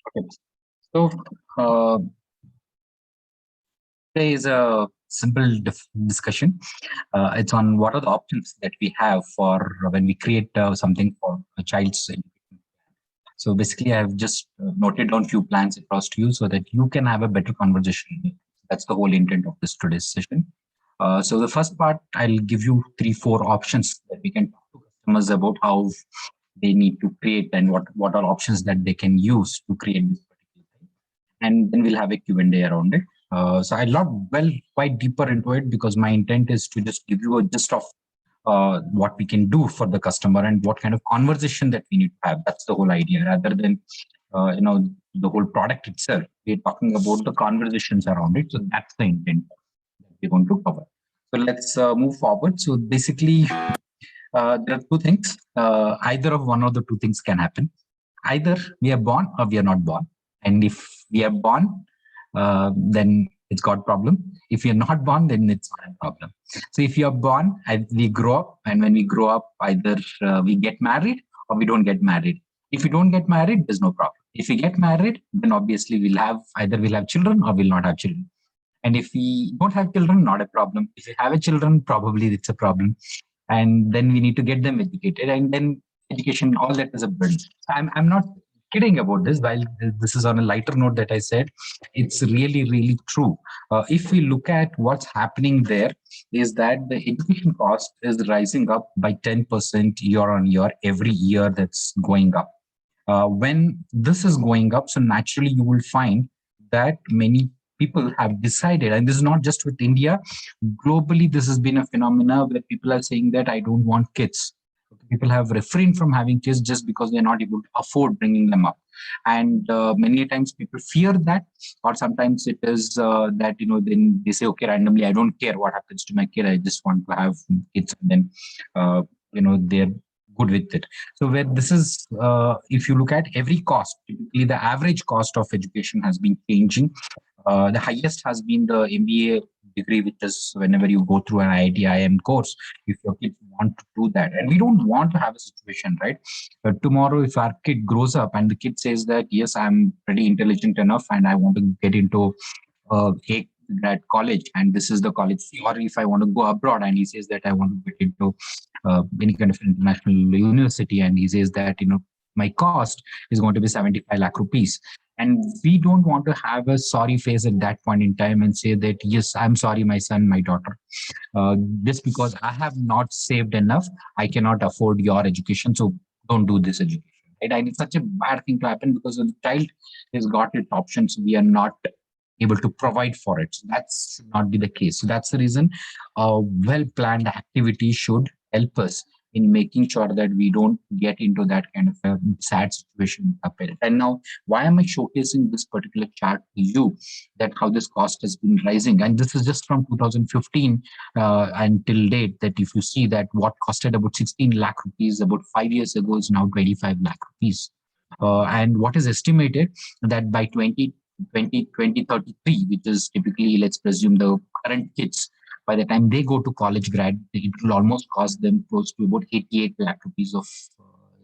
Okay. So uh, today is a simple discussion. It's on what are the options that we have for when we create something for a child's education. So basically, I have just noted down few plans across to you so that you can have a better conversation. That's the whole intent of this today's session. So the first part, I'll give you 3, 4 options that we can talk to customers about how they need to create and what are options that they can use to create this particular thing. And then we'll have a Q&A around it. So I'll not well quite deeper into it because my intent is to just give you a gist of what we can do for the customer and what kind of conversation that we need to have. That's the whole idea, rather than the whole product itself. We're talking about the conversations around it. So that's the intent that we're going to cover. So let's move forward. So basically, there are two things. Either of one of the two things can happen. Either we are born or we are not born. And if we are born, then it's got problem. If you're not born, then it's not a problem. So if you're born, we grow up, and when we grow up, either we get married or we don't get married. If we don't get married, there's no problem. If we get married, then obviously we'll have children or we'll not have children. And if we don't have children, not a problem. If we have a children, probably it's a problem. And then we need to get them educated, and then education, all that is a burden. I'm not kidding about this. While this is on a lighter note that I said, it's really, really true. If we look at what's happening there, is that the education cost is rising up by 10% year on year, every year that's going up. When this is going up, so naturally you will find that many people have decided, and this is not just with India, globally, this has been a phenomena where people are saying that I don't want kids. People have refrained from having kids just because they're not able to afford bringing them up. And many times people fear that, or sometimes it is that, then they say, okay, randomly, I don't care what happens to my kid. I just want to have kids. And then, they're good with it. So where this is, if you look at every cost, typically the average cost of education has been changing. The highest has been the MBA degree, which is whenever you go through an IIT IIM course, if your kids want to do that. And we don't want to have a situation, right? But tomorrow, if our kid grows up and the kid says that, yes, I'm pretty intelligent enough and I want to get into a grad college, and this is the college, or if I want to go abroad and he says that I want to get into any kind of international university, and he says that, my cost is going to be 75 lakh rupees. And we don't want to have a sorry face at that point in time and say that, yes, I'm sorry, my son, my daughter. Just because I have not saved enough, I cannot afford your education. So don't do this education. Right? And it's such a bad thing to happen because the child has got its options. We are not able to provide for it. So that should not be the case. So that's the reason a well-planned activity should help us in making sure that we don't get into that kind of a sad situation. And now, why am I showcasing this particular chart to you, that how this cost has been rising? And this is just from 2015 until date, that if you see that what costed about 16 lakh rupees about 5 years ago is now 25 lakh rupees. And what is estimated that by 2033, which is typically, let's presume, the current kids, by the time they go to college grad, it will almost cost them close to about 88 lakh rupees of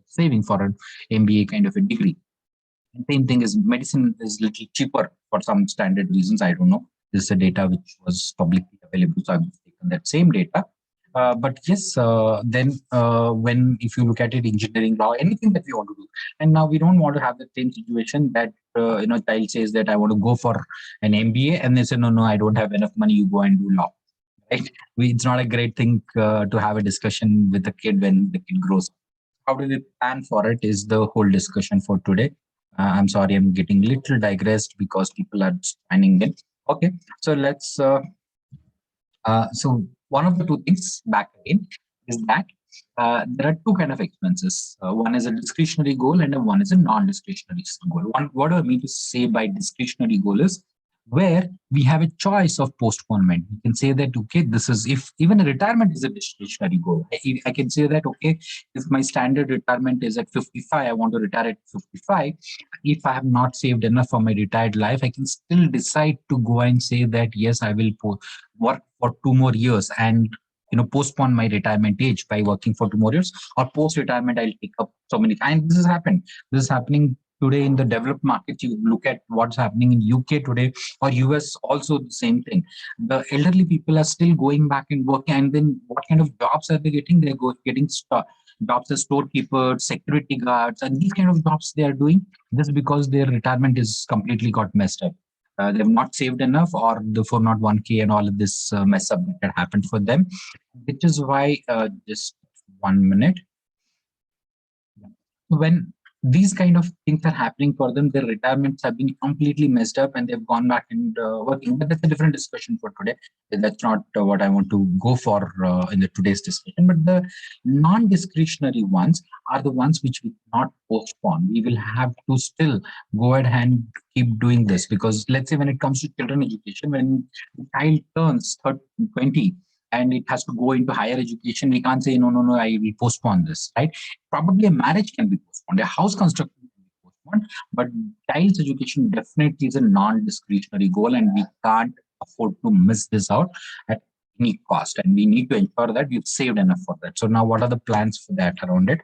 saving for an MBA kind of a degree. And same thing is medicine is a little cheaper for some standard reasons. I don't know. This is a data which was publicly available, so I've taken that same data. But yes, then when if you look at it, engineering, law, anything that we want to do, and now we don't want to have the same situation that child says that I want to go for an MBA, and they say no, I don't have enough money. You go and do law. Right? It's not a great thing to have a discussion with the kid when the kid grows up. How do we plan for it is the whole discussion for today. I'm sorry, I'm getting little digressed because people are signing in. Okay, so let's. So one of the two things back again is that there are two kind of expenses. One is a discretionary goal and one is a non-discretionary goal. What do I mean to say by discretionary goal is where we have a choice of postponement. We can say that, okay, this is, if even a retirement is a discretionary goal. I can say that, okay, if my standard retirement is at 55, I want to retire at 55. If I have not saved enough for my retired life, I can still decide to go and say that, yes, I will work for 2 more years and postpone my retirement age by working for 2 more years, or post retirement I'll pick up so many. And this has happened. This is happening today in the developed markets, you look at what's happening in UK today or US, also the same thing. The elderly people are still going back and working, and then what kind of jobs are they getting? They're getting jobs as storekeepers, security guards, and these kind of jobs they are doing just because their retirement is completely got messed up. They've not saved enough, or the 401k and all of this mess up that happened for them, which is why just 1 minute. When these kind of things are happening for them, their retirements have been completely messed up and they've gone back and working. But that's a different discussion for today. That's not what I want to go for in the today's discussion. But the non-discretionary ones are the ones which we cannot postpone. We will have to still go ahead and keep doing this, because let's say when it comes to children education, when the child turns 30, 20 and it has to go into higher education, we can't say, no, no, no, I will postpone this, right? Probably a marriage can be postponed, a house construction can be postponed, but child's education definitely is a non-discretionary goal, and we can't afford to miss this out at any cost. And we need to ensure that we've saved enough for that. So now, what are the plans for that around it?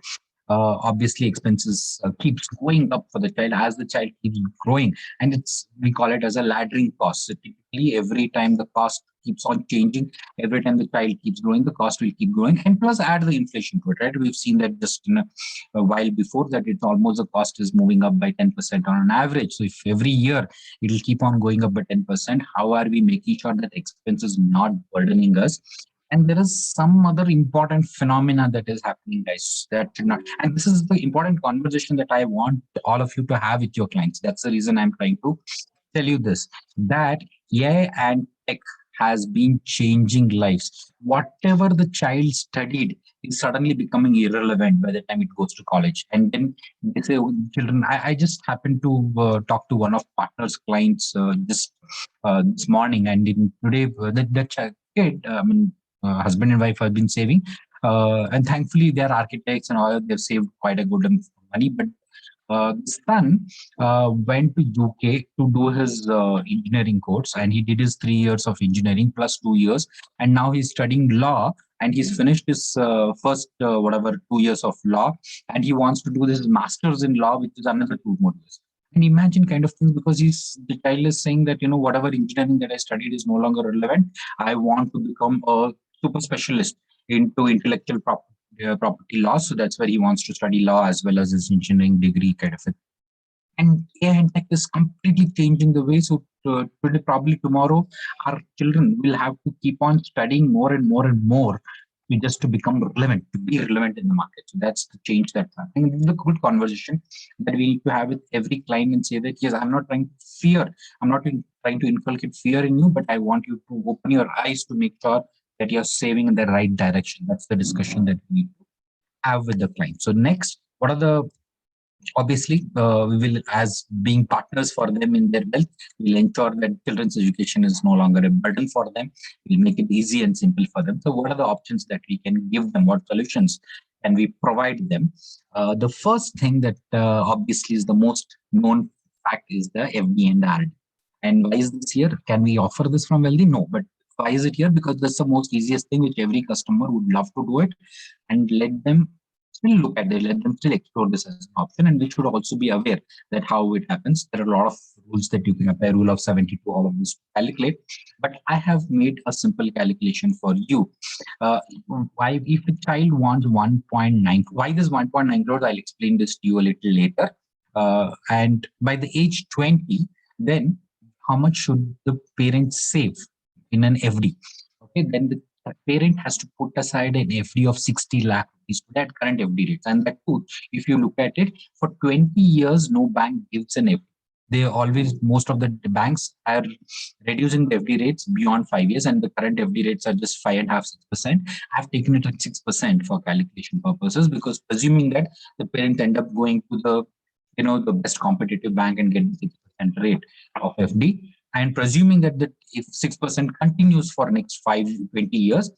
Obviously, expenses keeps going up for the child as the child keeps growing, and we call it as a laddering cost. So typically, every time the cost keeps on changing, every time the child keeps growing, the cost will keep growing, and plus add the inflation to it. Right? We've seen that just in a while before that, it's almost the cost is moving up by 10% on an average. So if every year it will keep on going up by 10%, how are we making sure that expense is not burdening us? And there is some other important phenomena that is happening, guys, that should not. And this is the important conversation that I want all of you to have with your clients. That's the reason I'm trying to tell you this, that AI and tech has been changing lives. Whatever the child studied is suddenly becoming irrelevant by the time it goes to college. And then they say, "Oh, children," I just happened to talk to one of partners' clients just this morning, and today that kid, husband and wife have been saving. And thankfully, they're architects and all, they've saved quite a good money. But the son went to UK to do his engineering course, and he did his 3 years of engineering plus 2 years, and now he's studying law, and he's finished his first 2 years of law, and he wants to do this master's in law, which is another 2 more years. And imagine kind of thing, because the child is saying that, whatever engineering that I studied is no longer relevant. I want to become a super specialist into intellectual property law. So that's where he wants to study law as well as his engineering degree kind of it. And AI and tech is completely changing the way. So today, probably tomorrow, our children will have to keep on studying more and more and more just to become relevant, to be relevant in the market. So that's the change that's happening. This is a good conversation that we need to have with every client and say that, yes, I'm not trying to fear. I'm not trying to inculcate fear in you, but I want you to open your eyes to make sure that you're saving in the right direction. That's the discussion that we need to have with the client. So next, what are the obviously we will, as being partners for them in their wealth, we'll ensure that children's education is no longer a burden for them. We'll make it easy and simple for them. So what are the options that we can give them? What solutions can we provide them? The first thing that obviously is the most known fact is the FD and RD. And why is this here? Can we offer this from Wealthy? No, but why is it here? Because that's the most easiest thing which every customer would love to do it, and let them still look at it, let them still explore this as an option. And we should also be aware that how it happens. There are a lot of rules that you can apply, rule of 72, all of this to calculate. But I have made a simple calculation for you. Why, if a child wants 1.9, why this 1.9 crores? I'll explain this to you a little later. And by the age 20, then how much should the parents save in an FD? Okay, then the parent has to put aside an FD of 60 lakh rupees to that current FD rates. And that too, if you look at it, for 20 years, no bank gives an FD. They always, most of the banks are reducing the FD rates beyond 5 years, and the current FD rates are just 5.5%, 6%. I've taken it at 6% for calculation purposes, because presuming that the parents end up going to the best competitive bank and get the 6% rate of FD. And presuming that if 6% continues for next 20 years,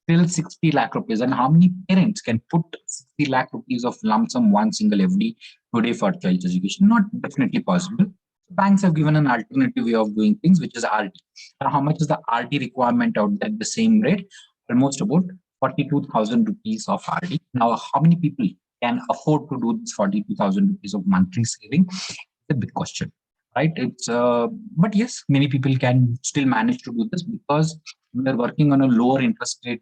still 60 lakh rupees. And how many parents can put 60 lakh rupees of lump sum one single FD today for child education? Not definitely possible. Banks have given an alternative way of doing things, which is RD. Now, how much is the RD requirement out there at the same rate? Almost about 42,000 rupees of RD. Now, how many people can afford to do this 42,000 rupees of monthly saving? It's a big question, right? But yes, many people can still manage to do this because we are working on a lower interest rate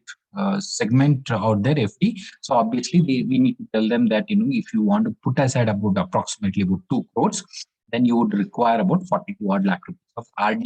segment out there, FD. So obviously, we need to tell them that, if you want to put aside about approximately about 2 crores, then you would require about 42 odd lakh rupees of RD,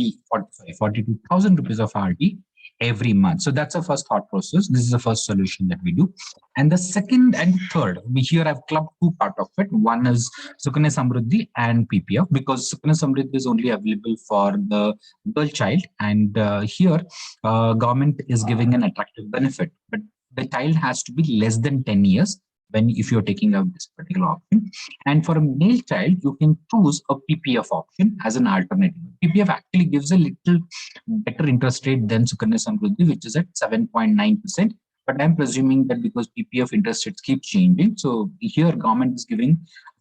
42,000 rupees of RD every month. So that's the first thought process. This is the first solution that we do. And the second and third, we here I've clubbed two part of it. One is Sukanya Samriddhi and PPF, because Sukanya Samriddhi is only available for the girl child, and here government is giving an attractive benefit, but the child has to be less than 10 years when if you're taking out this particular option. And for a male child, you can choose a PPF option as an alternative. PPF actually gives a little better interest rate than Sukanya Samriddhi, which is at 7.9%. But I'm presuming that because PPF interest rates keep changing, so here government is giving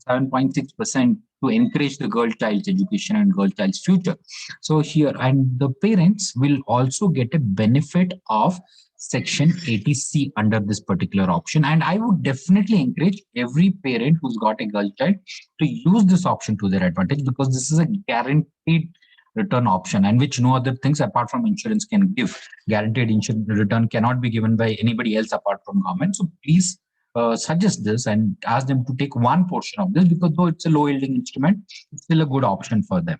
7.6% to encourage the girl child's education and girl child's future. So here, and the parents will also get a benefit of Section 80C under this particular option. And I would definitely encourage every parent who's got a girl child to use this option to their advantage, because this is a guaranteed return option, and which no other things apart from insurance can give. Guaranteed insurance return cannot be given by anybody else apart from government. So please suggest this and ask them to take one portion of this, because though it's a low yielding instrument, it's still a good option for them.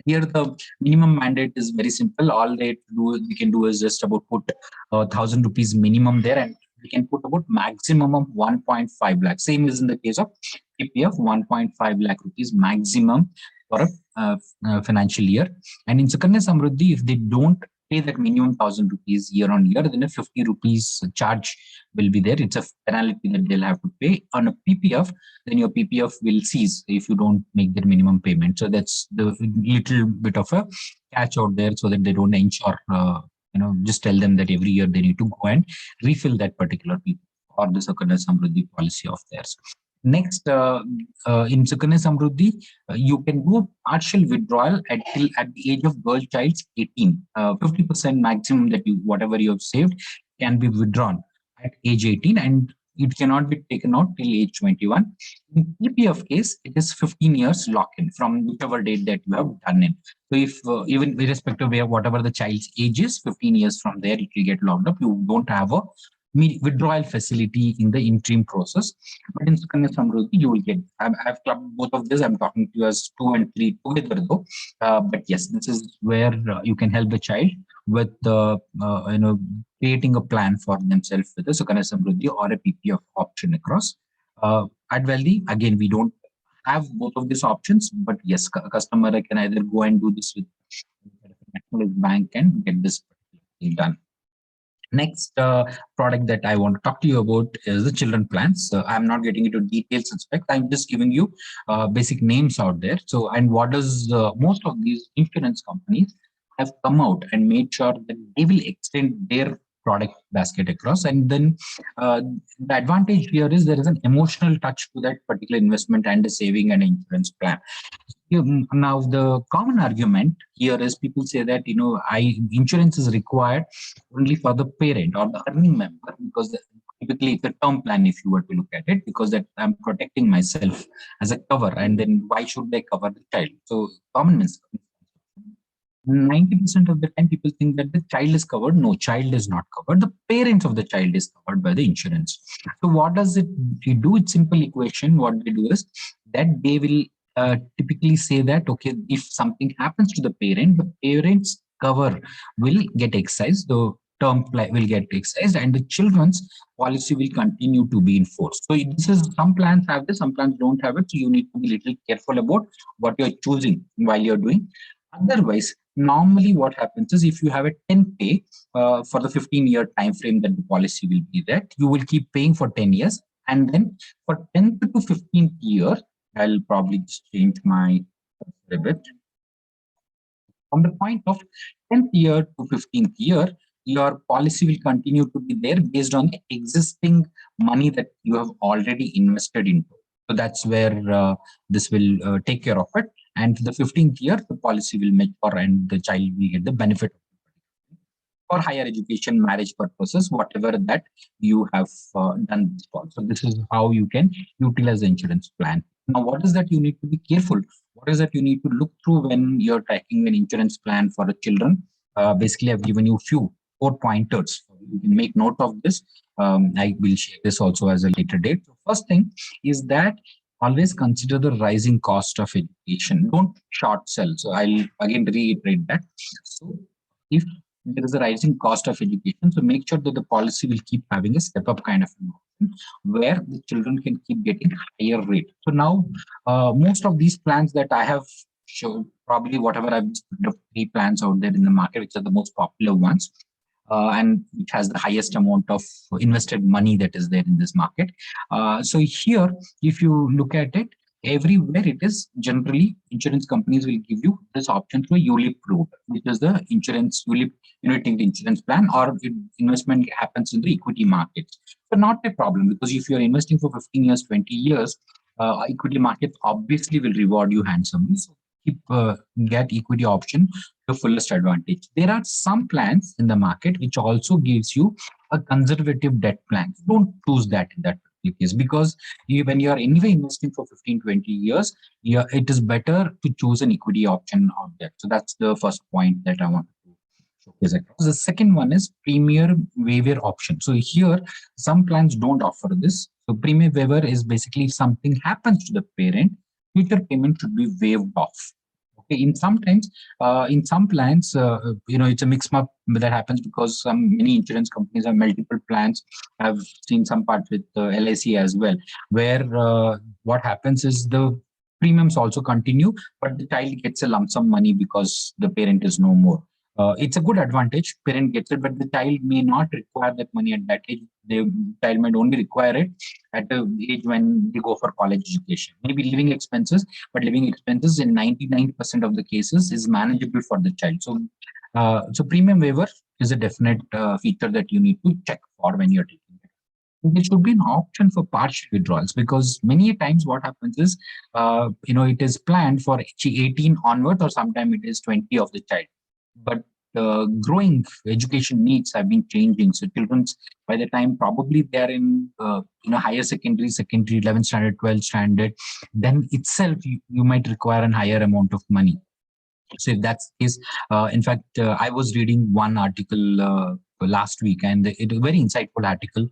Here, the minimum mandate is very simple. All we can do is just about put 1,000 rupees minimum there, and we can put about maximum of 1.5 lakh. Same is in the case of PPF, 1.5 lakh rupees maximum for a financial year. And in Sukanya Samriddhi, if they don't pay that minimum 1,000 rupees year on year, then a 50 rupees charge will be there. It's a penalty that they'll have to pay. On a PPF, then your PPF will cease if you don't make their minimum payment. So that's the little bit of a catch out there, so that they don't ensure, just tell them that every year they need to go and refill that particular PPF or the Sukanya Samriddhi policy of theirs. Next, in Sukanya Samriddhi, you can do a partial withdrawal at the age of girl child's 18. 50% maximum that whatever you have saved can be withdrawn at age 18, and it cannot be taken out till age 21. In PPF case, it is 15 years lock-in from whichever date that you have done it. So if even irrespective of whatever the child's age is, 15 years from there, it will get locked up. You don't have a withdrawal facility in the interim process. But in Sukanya Samriddhi, you will get, I've clubbed both of this. I'm talking to you as 2 and 3 together though. But yes, this is where you can help the child with creating a plan for themselves with a Sukanya Samriddhi or a PPF option across. At Wealthy, again, we don't have both of these options, but yes, customer can either go and do this with National Bank and get this done. Next product that I want to talk to you about is the children plans. I'm not getting into details and specs. I'm just giving you basic names out there. So, and what does most of these insurance companies have come out and made sure that they will extend their product basket across. And then the advantage here is there is an emotional touch to that particular investment and a saving and insurance plan. Now, the common argument here is people say that, insurance is required only for the parent or the earning member, because typically it's a term plan if you were to look at it, because that I'm protecting myself as a cover, and then why should they cover the child? So common misconception. 90% of the time people think that the child is covered. No, child is not covered. The parents of the child is covered by the insurance. So what does it do? It's simple equation. What they do is that they will typically say that, okay, if something happens to the parent's cover will get excised, the term will get excised, and the children's policy will continue to be enforced. So this is, some plans have this, some plans don't have it. So you need to be a little careful about what you're choosing while you're doing. Otherwise, normally what happens is if you have a 10 pay for the 15-year time frame that the policy will be that, you will keep paying for 10 years. And then for 10th to 15th year, I'll probably just change my a bit. From the point of 10th year to 15th year, your policy will continue to be there based on the existing money that you have already invested into. So that's where this will take care of it. And the 15th year, the policy will mature and the child will get the benefit. for higher education, marriage purposes, whatever that you have done this for. So this is how you can utilize the insurance plan. Now, what is that you need to be careful? What is that you need to look through when you're tracking an insurance plan for the children? Basically, I've given you few 4 pointers. You can make note of this. I will share this also as a later date. So first thing is that always consider the rising cost of education. Don't short sell. So I'll again reiterate that. So if there is a rising cost of education, so make sure that the policy will keep having a step up kind of an option where the children can keep getting higher rate. So now most of these plans that I have showed, probably whatever I've the 3 plans out there in the market, which are the most popular ones, and which has the highest amount of invested money that is there in this market. So here, if you look at it, everywhere it is generally insurance companies will give you this option through ULIP route, which is the insurance ULIP unit linked insurance plan, or investment happens in the equity markets. So not a problem, because if you're investing for 15 years, 20 years, equity market obviously will reward you handsomely. So keep get equity option to fullest advantage. There are some plans in the market which also gives you a conservative debt plan. Don't choose that in that particular case, because when you are anyway investing for 15, 20 years, yeah, it is better to choose an equity option out there. So that's the first point that I want to showcase across. The second one is premier waiver option. So here, some plans don't offer this. So premier waiver is basically if something happens to the parent, future payment should be waived off. Okay, in some plans, it's a mix up that happens because many insurance companies have multiple plans. I've seen some parts with LIC as well, where what happens is the premiums also continue, but the child gets a lump sum money because the parent is no more. It's a good advantage. Parent gets it, but the child may not require that money at that age. The child might only require it at the age when they go for college education. Maybe living expenses, but living expenses in 99% of the cases is manageable for the child. So premium waiver is a definite feature that you need to check for when you're taking it. There should be an option for partial withdrawals, because many times what happens is, it is planned for 18 onwards, or sometime it is 20 of the child. But growing education needs have been changing. So children's, by the time probably they are in higher secondary, 11th standard, 12th standard, then itself you might require a higher amount of money. So if that's the case, in fact, I was reading one article last week, and it was a very insightful article,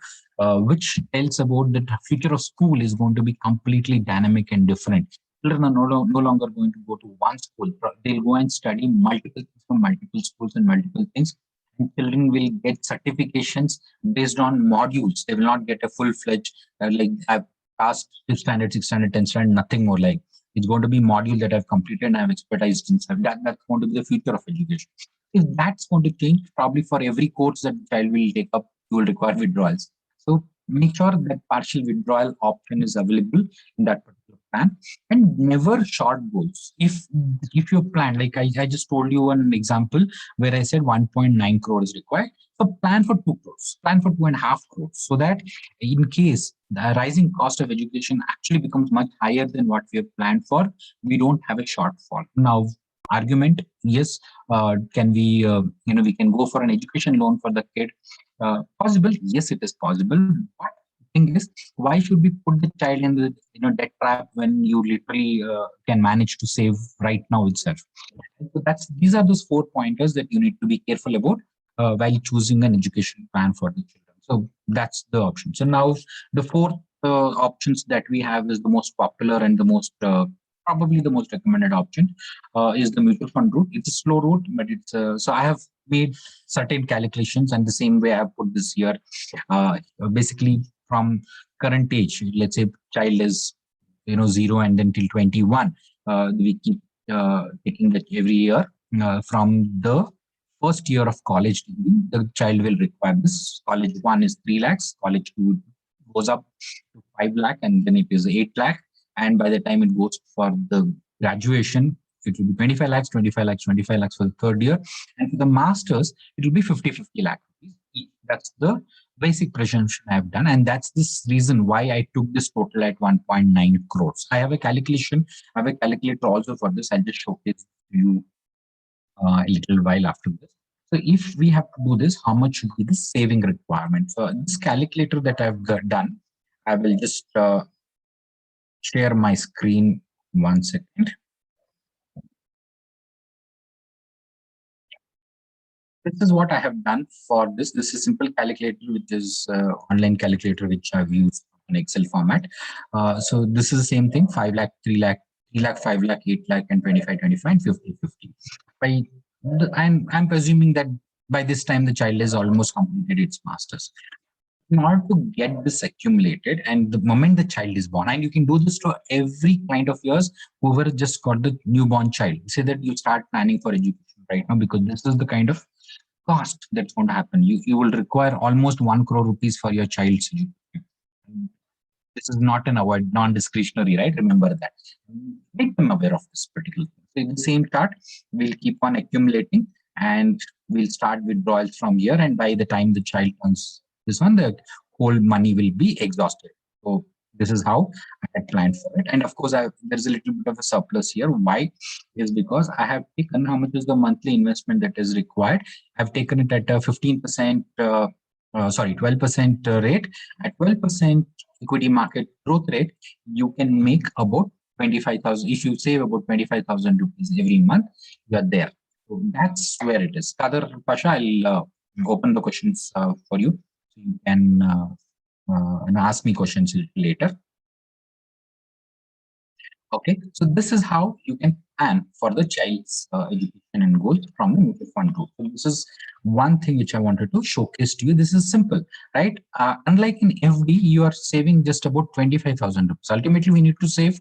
which tells about the future of school is going to be completely dynamic and different. Children are no longer going to go to one school. They'll go and study multiple things from multiple schools and multiple things. And children will get certifications based on modules. They will not get a full-fledged, like I've passed 5th standard, 6th standard, 10th standard, nothing more like. It's going to be module that I've completed and I've expertised in. That's going to be the future of education. If that's going to change, probably for every course that the child will take up, you will require withdrawals. So make sure that partial withdrawal option is available in that particular plan, and never short goals. If your plan, like I just told you an example where I said 1.9 crore is required, so plan for 2 crores, plan for 2.5 crores, so that in case the rising cost of education actually becomes much higher than what we have planned for, we don't have a shortfall. Now, argument, yes, can we can go for an education loan for the kid? Possible, yes, it is possible. But the thing is, why should we put the child in the debt trap when you literally can manage to save right now itself? So these are those 4 pointers that you need to be careful about while choosing an education plan for the children. So that's the option. So now the fourth options that we have is the most popular and the most probably the most recommended option is the mutual fund route. It's a slow route, but it's so I have made certain calculations, and the same way I have put this here. Basically, from current age, let's say child is 0 and then till 21, we keep taking that every year from the first year of college degree, the child will require this. College 1 is 3 lakhs, college 2 goes up to 5 lakh, and then it is 8 lakh. And by the time it goes for the graduation, it will be 25 lakhs, 25 lakhs, 25 lakhs for the third year. And for the masters, it will be 50 lakh rupees each. That's the basic presumption I've done. And that's this reason why I took this total at 1.9 crores. I have a calculation, I have a calculator also for this. I'll just showcase to you a little while after this. So if we have to do this, how much should be the saving requirement? So this calculator that I've done, I will just share my screen 1 second. This is what I have done for this. This is simple calculator, which is online calculator, which I've used in Excel format. So this is the same thing: 5 lakh, 3 lakh, 3 lakh, 5 lakh, 8 lakh, and 25, 25, and 50, 50. By I'm presuming that by this time the child has almost completed its masters. In order to get this accumulated, and the moment the child is born, and you can do this to every kind of years, whoever just got the newborn child, say that you start planning for education right now, because this is the kind of cost that's going to happen. You will require almost 1 crore rupees for your child's education. This is not an award, non-discretionary, right? Remember that. Make them aware of this particular thing. So in the same chart, we'll keep on accumulating, and we'll start withdrawals from here. And by the time the child turns this one, the whole money will be exhausted. So this is how I had planned for it. And of course, there's a little bit of a surplus here. Why? Is because I have taken how much is the monthly investment that is required. I've taken it at a 15%, 12% rate. At 12% equity market growth rate, you can make about 25,000. If you save about 25,000 rupees every month, you are there. So that's where it is. Kader Pasha, I'll open the questions for you. So you can ask me questions later. Okay, so this is how you can plan for the child's education and goals from the mutual fund group. So this is one thing which I wanted to showcase to you. This is simple, right? Unlike in FD, you are saving just about 25,000 rupees. Ultimately, we need to save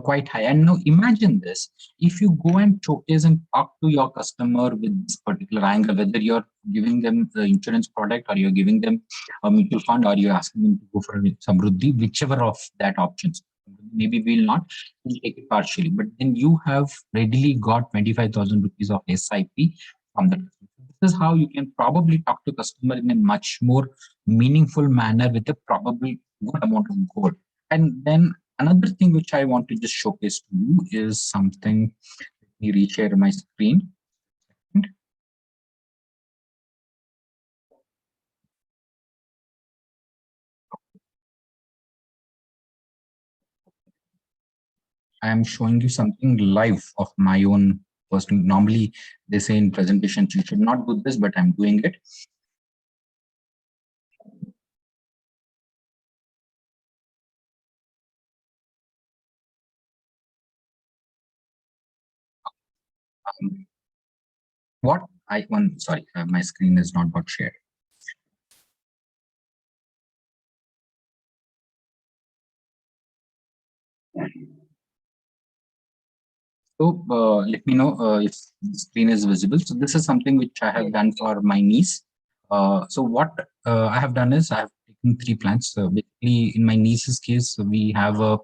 quite high. And now imagine this: if you go and showcase and talk to your customer with this particular angle, whether you're giving them the insurance product, or you're giving them a mutual fund, or you're asking them to go for Samruddhi, whichever of that options. Maybe we'll not, we'll take it partially, but then you have readily got 25,000 rupees of SIP from the customer. This is how you can probably talk to customer in a much more meaningful manner with a probably good amount of gold. And then another thing which I want to just showcase to you is something. Let me reshare my screen. I am showing you something live of my own personal. Normally, they say in presentations you should not do this, but I'm doing it. What I want, sorry, my screen is not got shared. So let me know if the screen is visible. So this is something which I have done for my niece. So what I have done is I have taken 3 plans. Basically, in my niece's case, we have a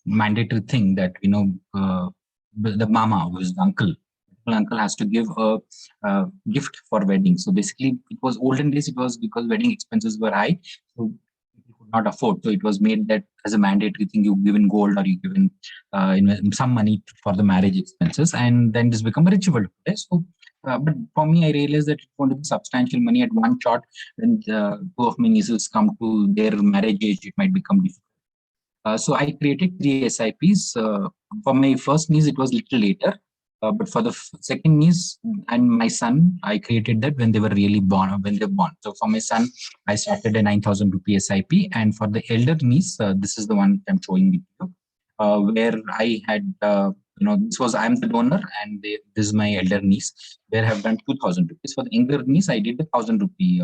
mandatory thing that the mama, who is the uncle has to give a gift for wedding. So basically, it was olden days. It was because wedding expenses were high, so people could not afford. So it was made that as a mandatory thing. You give in gold, or you give in some money for the marriage expenses, and then this become a ritual today. So, but for me, I realized that it's going to be substantial money at one shot. When the 2 of my nieces come to their marriage age, it might become difficult. So I created 3 SIPs. For my first niece, it was little later. But for the second niece and my son, I created that when they were really born, when they're born. So for my son, I started a 9,000 rupee SIP. And for the elder niece, this is the one I'm showing you, where I had, this was, I'm the donor, and this is my elder niece, where I have done 2,000 rupees. For the younger niece, I did the 1,000 rupee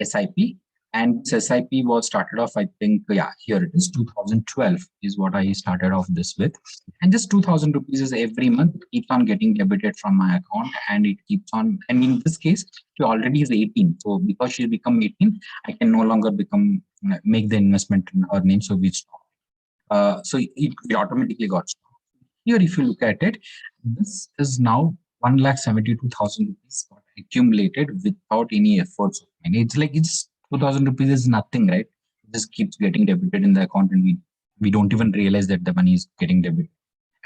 SIP. And this SIP was started off, I think, yeah, here it is, 2012 is what I started off this with. And just 2,000 rupees is every month. It keeps on getting debited from my account, and it keeps on. And in this case, she already is 18. So because she become 18, I can no longer make the investment in her name. So we stop. So it automatically got stopped. Here, if you look at it, this is now 1,72,000 rupees got accumulated without any efforts of mine. It's like it's 2,000 rupees is nothing, right? It just keeps getting debited in the account, and we don't even realize that the money is getting debited.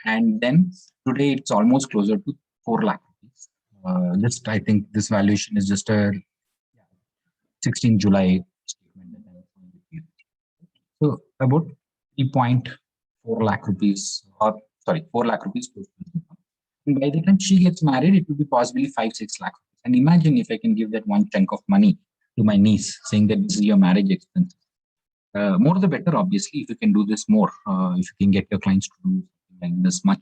And then today it's almost closer to 4 lakh rupees. Just I think this valuation is just a 16 July statement that I'm showing with you. So about 3.4 lakh rupees, or sorry, 4 lakh rupees. And by the time she gets married, it will be possibly 5-6 lakh rupees. And imagine if I can give that one chunk of money to my niece, saying that this is your marriage expense. More the better, obviously, if you can do this more, if you can get your clients to do something like this much.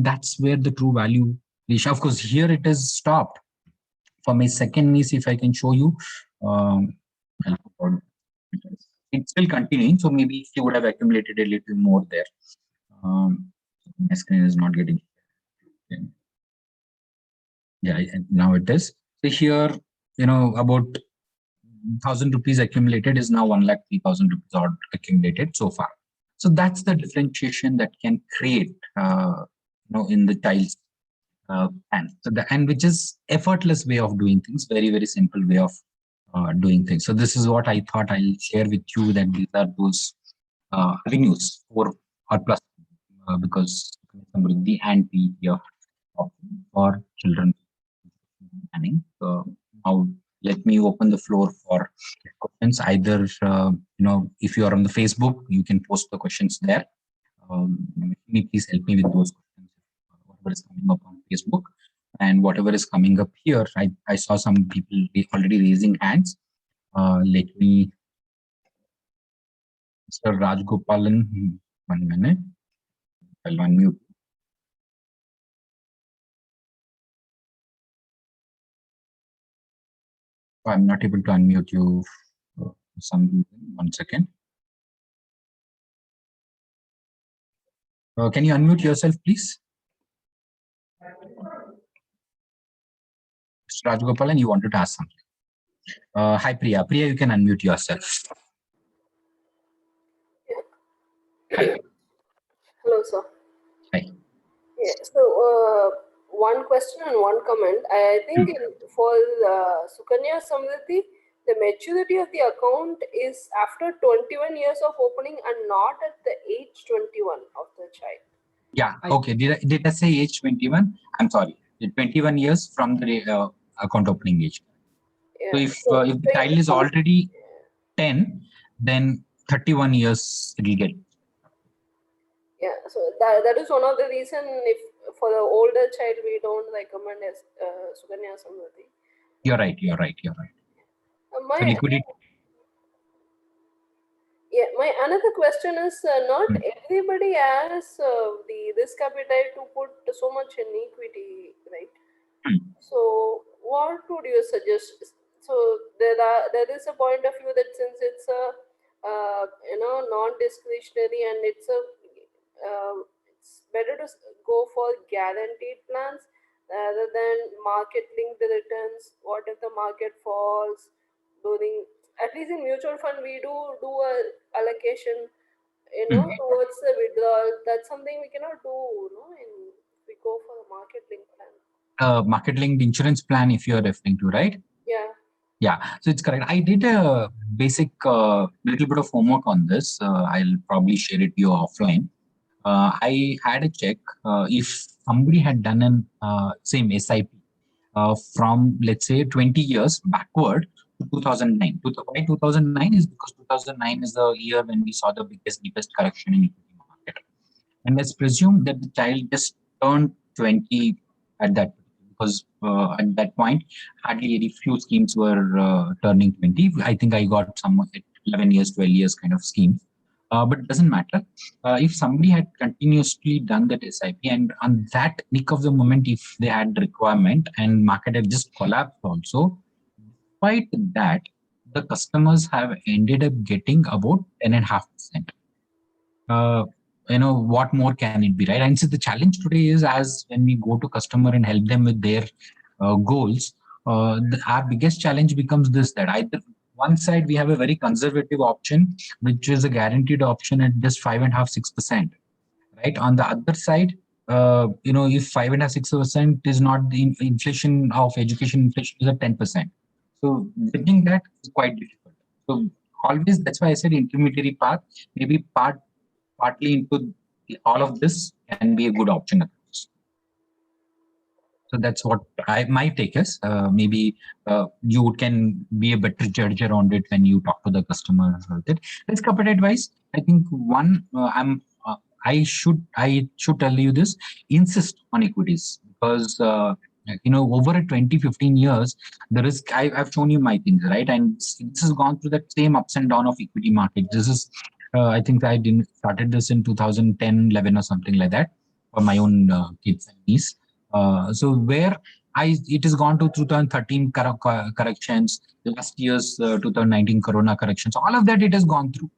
That's where the true value is. Of course, here it is stopped. For my second niece, if I can show you, um, it's still continuing. So maybe she would have accumulated a little more there. My screen is not getting. Yeah, now it is. So here, about 1,000 rupees accumulated is now 1,03,000 rupees odd accumulated so far. So that's the differentiation that can create, in the child's plan. So and which is effortless way of doing things, very, very simple way of doing things. So this is what I thought I'll share with you, that these are those avenues for or plus, because Samriddhi and P here for children planning. Now let me open the floor for questions. Either if you are on the Facebook, you can post the questions there. Please help me with those questions. Whatever is coming up on Facebook and whatever is coming up here. I saw some people already raising hands. Let me, Mr. Rajgopalan, 1 minute. I'll unmute. I'm not able to unmute you for some reason. 1 second. Can you unmute yourself, please? Mr. Rajgopalan, you wanted to ask something. Hi, Priya. Priya, you can unmute yourself. Hi. Hello, sir. Hi. Yeah, so one question and one comment. I think for Sukanya Samriddhi, the maturity of the account is after 21 years of opening and not at the age 21 of the child. Yeah. Okay. Did I say age 21? I'm sorry. 21 years from the account opening age. Yeah. So if the child is already 10, then 31 years it will get. Yeah. So that is one of the reason, if for the older child we don't recommend as Sukanya Samriddhi. You're right. You're right. You're right. So liquidity. Yeah, my another question is, not everybody has the risk appetite to put so much in equity, right? So what would you suggest? So there is a point of view that since it's a non-discretionary and it's better to go for guaranteed plans rather than market linked returns. What if the market falls during, at least in mutual fund we do a allocation towards the withdrawal. That's something we cannot do in we go for the market link plan. Market linked insurance plan, if you're referring to, right? Yeah, so it's correct. I did a basic little bit of homework on this. I'll probably share it to you offline. I had a check if somebody had done an same SIP from, let's say, 20 years backward to 2009. Why 2009 is because 2009 is the year when we saw the deepest correction in equity market. And let's presume that the child just turned 20 at that, because at that point, hardly any few schemes were turning 20. I think I got some 11 years, 12 years kind of schemes. But it doesn't matter. If somebody had continuously done that SIP, and on that nick of the moment, if they had the requirement and market had just collapsed also, despite that, the customers have ended up getting about 10.5%. What more can it be, right? And so the challenge today is, as when we go to customer and help them with their goals, our biggest challenge becomes this, that either one side we have a very conservative option, which is a guaranteed option at just 5.5-6%, right? On the other side, if 5.5-6% is not the inflation of education, inflation is at 10%. So bridging that is quite difficult. So always, that's why I said intermediary path, maybe partly into all of this can be a good option. So that's what my take is. Maybe you can be a better judge around it when you talk to the customer with it. Risk appetite wise, I think one I should tell you this: insist on equities because over a 20-15 years, the risk I've shown you my things, right, and this has gone through that same ups and down of equity market. This is I think I didn't started this in 2010, 11 or something like that for my own kids and niece. So where it has gone to 2013 corrections, last year's 2019 Corona corrections, all of that it has gone through,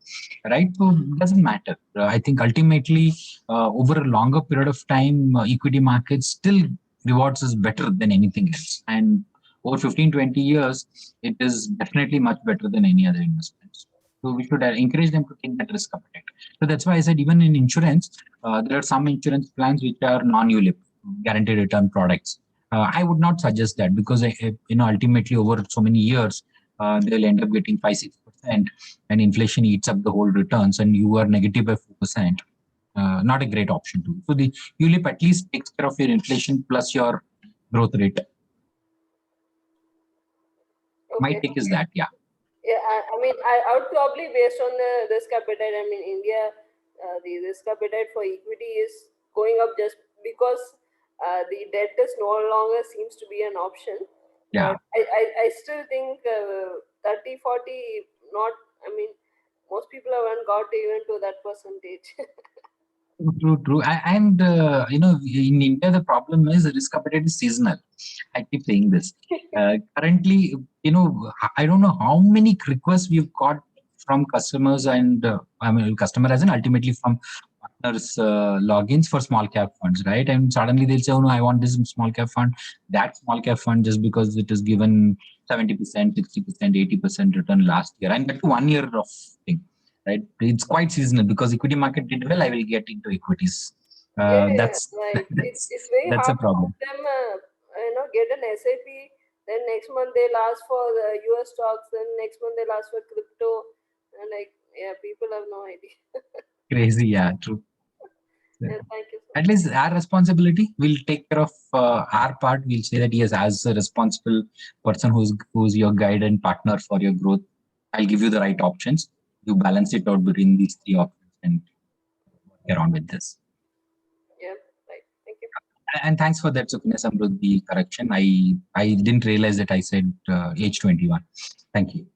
right? So it doesn't matter. I think ultimately, over a longer period of time, equity markets still rewards us better than anything else. And over 15-20 years, it is definitely much better than any other investments. So we should encourage them to take that risk appetite. So that's why I said even in insurance, there are some insurance plans which are non-ULIP, guaranteed return products. I would not suggest that because ultimately over so many years they'll end up getting 5-6%, and inflation eats up the whole returns, and you are negative by 4%. Not a great option too. So the ULIP at least takes care of your inflation plus your growth rate. My Okay. take is that, yeah. Yeah, I mean, I would probably, based on the risk appetite, I mean, India, the risk appetite for equity is going up just because the debt is no longer seems to be an option. Yeah. But I still think 30, 40, not, I mean, most people haven't got even to that percentage. True. And in India, the problem is the risk appetite is seasonal. I keep saying this. Currently, I don't know how many requests we've got from customers, and I mean, customer as in ultimately from partners logins for small cap funds, right? And suddenly they'll say, "Oh no, I want this small cap fund, that small cap fund, just because it is given 70%, 60%, 80% return last year, and that's 1 year of thing." Right? It's quite seasonal because equity market did well. I will get into equities. Yeah, That's right. that's It's very that's a hard to problem. make them, get an SAP. Then next month they'll ask for the US stocks. Then next month they'll ask for crypto. And like, yeah, people have no idea. Crazy, yeah, true. Yeah, thank you so At much. least our responsibility, we'll take care of our part. We'll say that yes, as a responsible person who's your guide and partner for your growth, I'll give you the right options. You balance it out between these three options and work around with this. Yeah, right. Thank you. And thanks for that, Sukanya Samriddhi correction. I didn't realize that I said age 21. Thank you.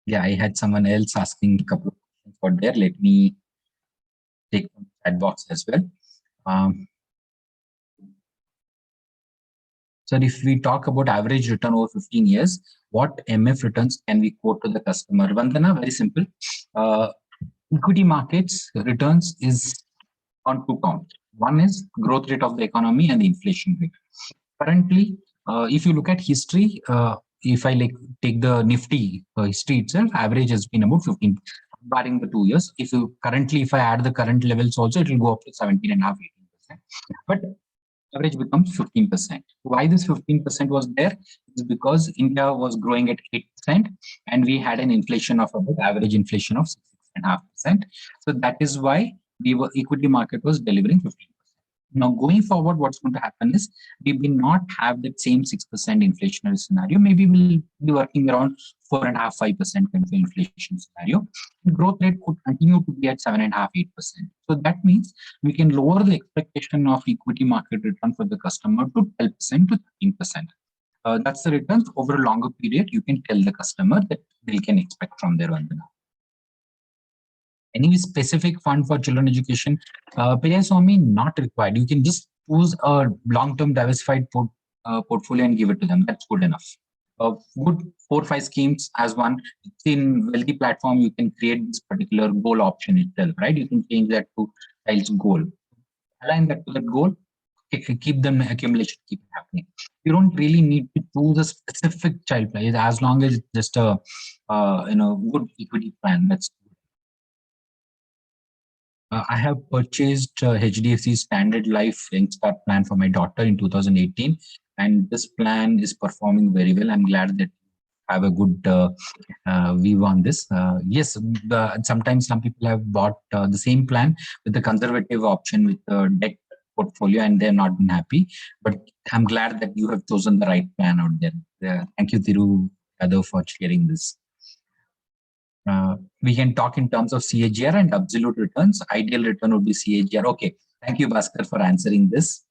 Yeah, I had someone else asking a couple of questions for there. Let me take from chat box as well. So if we talk about average return over 15 years, what MF returns can we quote to the customer? Vandana, very simple. Uh, Equity markets returns is on two counts. One is growth rate of the economy and the inflation rate. Currently, if you look at history, if I take the Nifty history itself, average has been about 15, barring the 2 years. If I add the current levels also, it will go up to 17.5, 18%. But average becomes 15%. Why this 15% was there is because India was growing at 8% and we had an inflation of about average inflation of 6.5%. So that is why equity market was delivering 15%. Now, going forward, what's going to happen is we will not have that same 6% inflationary scenario. Maybe we'll be working around 4.5%, 5% kind of inflation scenario. The growth rate could continue to be at 7.5%, 8%. So that means we can lower the expectation of equity market return for the customer to 12% to 13%. That's the returns over a longer period. You can tell the customer that they can expect from their Vandana. Any specific fund for children education, Swami, not required. You can just choose a long-term diversified portfolio and give it to them. That's good enough. Good 4-5 schemes as one. In Wealthy platform, you can create this particular goal option itself, right? You can change that to child's goal. Align that to that goal. Keep them accumulation, keep it happening. You don't really need to choose a specific child plan as long as it's just a good equity plan. That's I have purchased HDFC Standard Life Youngstart plan for my daughter in 2018, and this plan is performing very well. I'm glad that you have a good view on this. Yes, sometimes some people have bought the same plan with the conservative option with debt portfolio and they're not been happy. But I'm glad that you have chosen the right plan out there. Thank you, Thiru Yadav, for sharing this. We can talk in terms of CAGR and absolute returns. Ideal return would be CAGR. Okay. Thank you, Bhaskar, for answering this.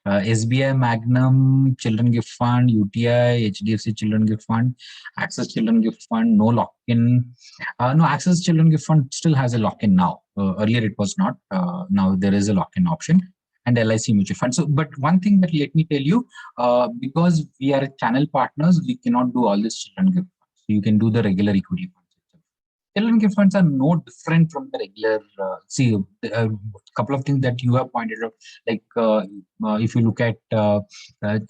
SBI Magnum Children Gift Fund, UTI, HDFC Children Gift Fund, Access Children Gift Fund, no lock-in. No, Access Children Gift Fund still has a lock-in now. Earlier it was not. Now there is a lock-in option. And LIC Mutual Fund. So, but one thing that let me tell you, because we are channel partners, we cannot do all this children gift funds. So you can do the regular equity funds. Children gift funds are no different from the regular. See, a couple of things that you have pointed out, like if you look at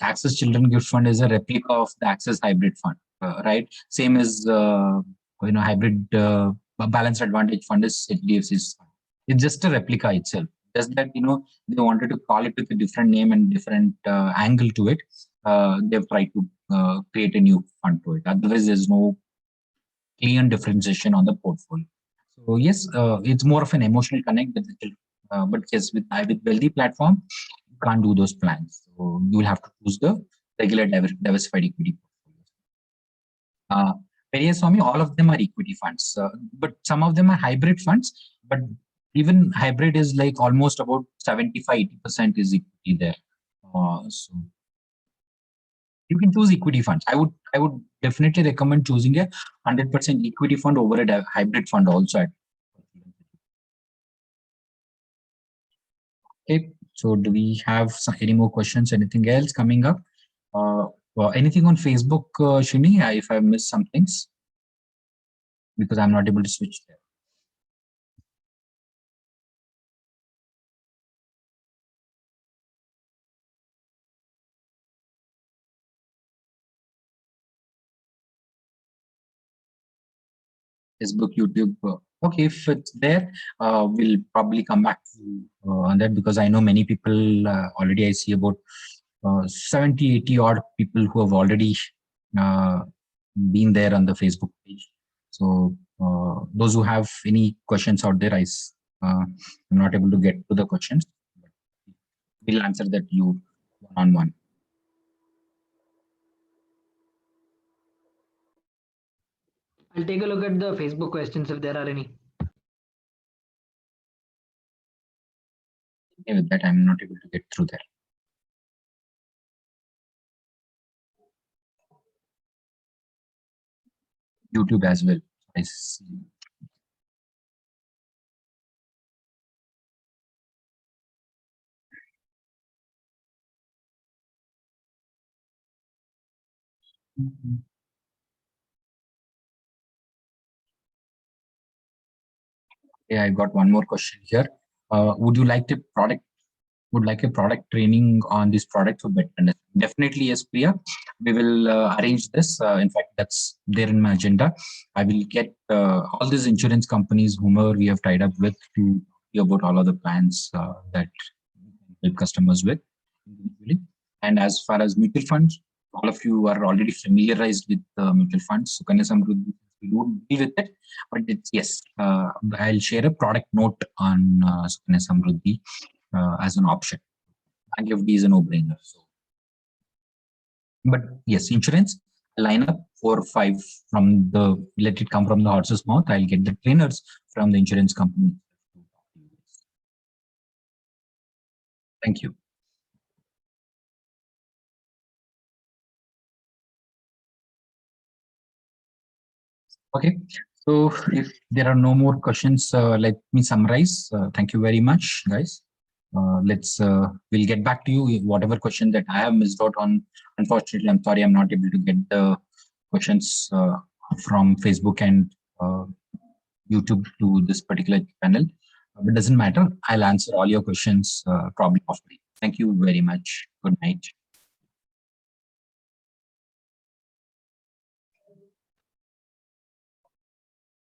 Access Children Gift Fund is a replica of the Access Hybrid Fund, right? Same as hybrid Balanced Advantage Fund is HDFC's fund. It's just a replica itself. Just that they wanted to call it with a different name and different angle to it. They've tried to create a new fund to it. Otherwise, there's no clear differentiation on the portfolio. So yes, it's more of an emotional connect with the children. But yes, with Wealthy platform, you can't do those plans. So you will have to choose the regular diversified equity portfolio. Swami, all of them are equity funds, but some of them are hybrid funds. But even hybrid is like almost about 75-80% is equity there. So you can choose equity funds. I would definitely recommend choosing a 100% equity fund over a hybrid fund also. Okay, so do we have any more questions? Anything else coming up? Anything on Facebook, Shini? If I missed some things, because I'm not able to switch there. Facebook, YouTube. Okay, if it's there, we'll probably come back to on that, because I know many people already. I see about 70, 80 odd people who have already been there on the Facebook page. So those who have any questions out there, I'm not able to get to the questions. We'll answer that you one-on-one. I'll take a look at the Facebook questions if there are any. With that, I'm not able to get through there. YouTube as well. I see. Yeah, I got one more question here. Would you like a product training on this product for better understanding? Definitely, yes, Priya. We will arrange this. In fact, that's there in my agenda. I will get all these insurance companies, whomever we have tied up with, to hear about all of the plans that help customers with individually. And as far as mutual funds, all of you are already familiarized with mutual funds. Sukanya Samriddhi, we don't deal with it, but it's yes. I'll share a product note on Sukanya Samriddhi as an option. IFD is a no-brainer. So, but yes, insurance, line up 4 or 5 from the, let it come from the horse's mouth. I'll get the trainers from the insurance company. Thank you. Okay, so if there are no more questions, let me summarize. Thank you very much, guys. We'll get back to you. Whatever question that I have missed out on, unfortunately, I'm sorry, I'm not able to get the questions from Facebook and YouTube to this particular panel. But it doesn't matter. I'll answer all your questions probably after. Thank you very much. Good night.